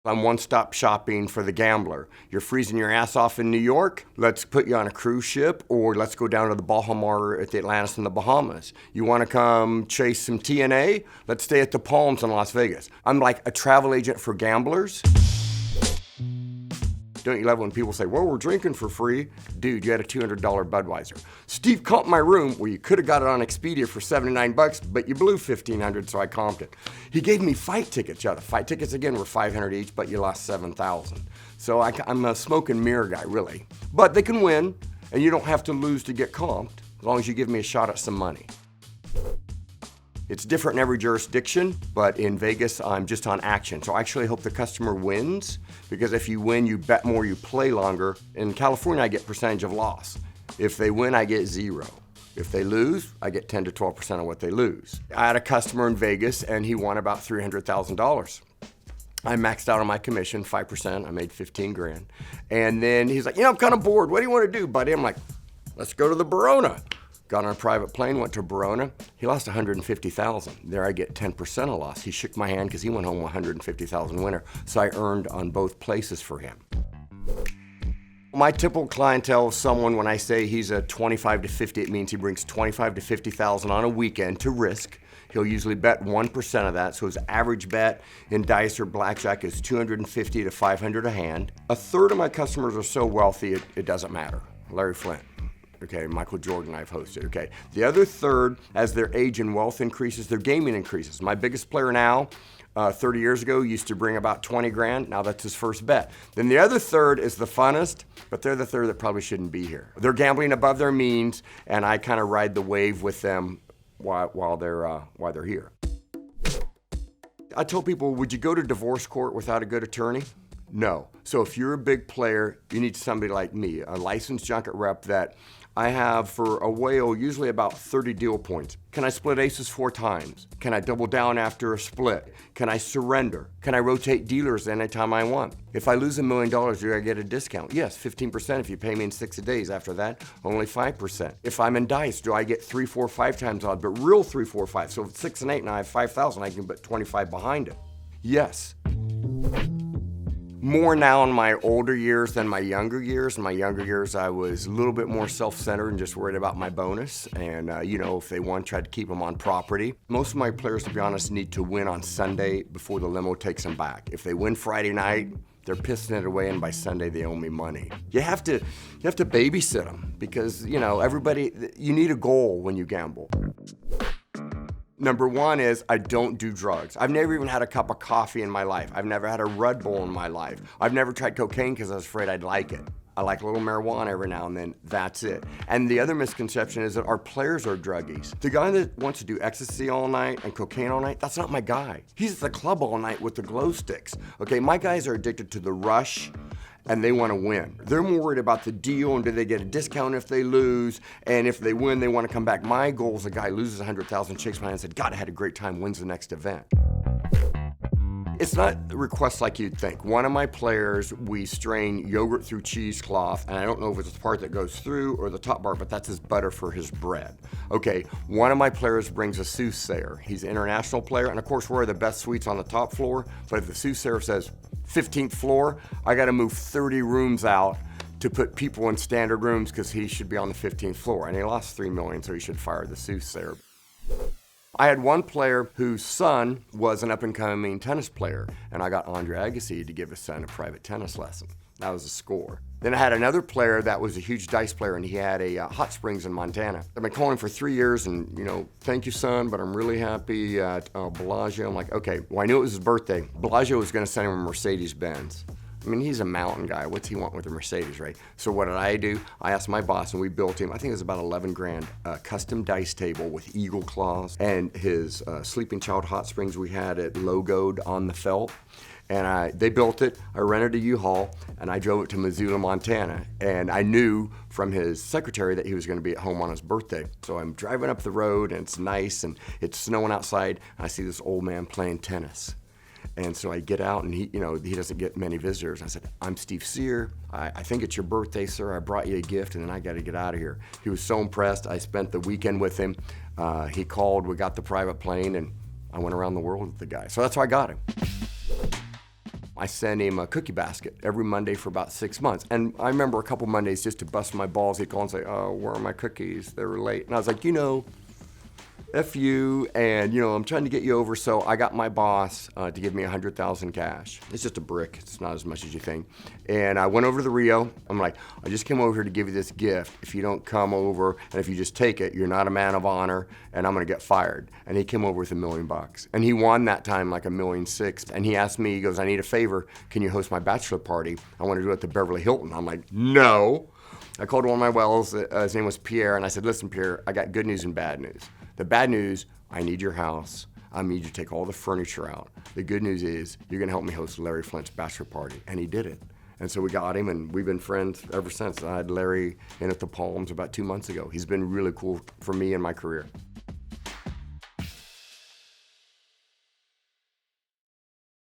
I'm one-stop shopping for the gambler. You're freezing your ass off in New York? Let's put you on a cruise ship, or let's go down to the Bahamas at the Atlantis in the Bahamas. You want to come chase some TNA? Let's stay at the Palms in Las Vegas. I'm like a travel agent for gamblers. Don't you love when people say, well, we're drinking for free? Dude, you had a $200 Budweiser. Steve comped my room. Well, you could have got it on Expedia for $79, but you blew $1,500, so I comped it. He gave me fight tickets. Yeah, the fight tickets, again, were $500 each, but you lost $7,000. So I'm a smoke and mirror guy, really. But they can win, and you don't have to lose to get comped, as long as you give me a shot at some money. It's different in every jurisdiction, but in Vegas, I'm just on action. So I actually hope the customer wins, because if you win, you bet more, you play longer. In California, I get percentage of loss. If they win, I get 0. If they lose, I get 10 to 12% of what they lose. I had a customer in Vegas, and he won about $300,000. I maxed out on my commission, 5%, I made 15 grand. And then he's like, I'm kind of bored, what do you want to do, buddy? I'm like, let's go to the Barona. Got on a private plane, went to Verona. He lost $150,000. There I get 10% of loss. He shook my hand because he went home $150,000 winner. So I earned on both places for him. My typical clientele is someone, when I say he's a 25 to 50, it means he brings 25 to 50,000 on a weekend to risk. He'll usually bet 1% of that, so his average bet in dice or blackjack is 250 to 500 a hand. A third of my customers are so wealthy, it doesn't matter. Larry Flynt. Okay, Michael Jordan I've hosted, okay. The other third, as their age and wealth increases, their gaming increases. My biggest player now, 30 years ago, used to bring about 20 grand, now that's his first bet. Then the other third is the funnest, but they're the third that probably shouldn't be here. They're gambling above their means, and I kind of ride the wave with them while they're here. I tell people, would you go to divorce court without a good attorney? No. So if you're a big player, you need somebody like me, a licensed junket rep that I have for a whale usually about 30 deal points. Can I split aces 4 times? Can I double down after a split? Can I surrender? Can I rotate dealers anytime I want? If I lose $1 million, do I get a discount? Yes, 15% if you pay me in 60 days. After that, only 5%. If I'm in dice, do I get 3, 4, 5 times odds, but real 3, 4, 5? So if it's 6 and 8 and I have 5,000, I can put 25 behind it. Yes. More now in my older years than my younger years. In my younger years, I was a little bit more self-centered and just worried about my bonus. And, if they won, tried to keep them on property. Most of my players, to be honest, need to win on Sunday before the limo takes them back. If they win Friday night, they're pissing it away, and by Sunday, they owe me money. You have to babysit them because, everybody, you need a goal when you gamble. Number 1 is I don't do drugs. I've never even had a cup of coffee in my life. I've never had a Red Bull in my life. I've never tried cocaine because I was afraid I'd like it. I like a little marijuana every now and then, that's it. And the other misconception is that our players are druggies. The guy that wants to do ecstasy all night and cocaine all night, that's not my guy. He's at the club all night with the glow sticks. Okay, my guys are addicted to the rush, and they want to win. They're more worried about the deal and do they get a discount if they lose, and if they win, they want to come back. My goal is a guy loses 100,000, shakes my hand and said, God, I had a great time, wins the next event. It's not requests like you'd think. One of my players, we strain yogurt through cheesecloth, and I don't know if it's the part that goes through or the top part, but that's his butter for his bread. Okay, one of my players brings a soothsayer. He's an international player, and of course we're the best suites on the top floor, but if the soothsayer says 15th floor, I gotta move 30 rooms out to put people in standard rooms because he should be on the 15th floor, and he lost $3 million, so he should fire the soothsayer. I had one player whose son was an up-and-coming tennis player, and I got Andre Agassi to give his son a private tennis lesson. That was a score. Then I had another player that was a huge dice player, and he had a hot springs in Montana. I've been calling him for 3 years, and thank you, son, but I'm really happy at Bellagio. I'm like, okay, well, I knew it was his birthday. Bellagio was gonna send him a Mercedes-Benz. I mean, he's a mountain guy. What's he want with a Mercedes, right? So what did I do? I asked my boss, and we built him, I think it was about 11 grand, a custom dice table with eagle claws, and his Sleeping Child hot springs, we had it logoed on the felt. And they built it, I rented a U-Haul, and I drove it to Missoula, Montana. And I knew from his secretary that he was gonna be at home on his birthday. So I'm driving up the road, and it's nice, and it's snowing outside, and I see this old man playing tennis. And so I get out, and he doesn't get many visitors. I said, I'm Steve Cyr. I think it's your birthday, sir. I brought you a gift, and then I got to get out of here. He was so impressed. I spent the weekend with him. He called, we got the private plane, and I went around the world with the guy. So that's how I got him. I sent him a cookie basket every Monday for about 6 months. And I remember a couple Mondays just to bust my balls, he'd call and say, oh, where are my cookies? They were late. And I was like, F you, and I'm trying to get you over, so I got my boss to give me $100,000 cash. It's just a brick, it's not as much as you think. And I went over to the Rio. I'm like, I just came over here to give you this gift. If you don't come over, and if you just take it, you're not a man of honor, and I'm gonna get fired. And he came over with $1 million. And he won that time like $1.6 million. And he asked me, he goes, I need a favor, can you host my bachelor party? I want to do it at the Beverly Hilton. I'm like, no. I called one of my wells, his name was Pierre, and I said, listen, Pierre, I got good news and bad news. The bad news, I need your house. I need you to take all the furniture out. The good news is you're gonna help me host Larry Flynt's bachelor party. And he did it. And so we got him, and we've been friends ever since. I had Larry in at the Palms about 2 months ago. He's been really cool for me in my career.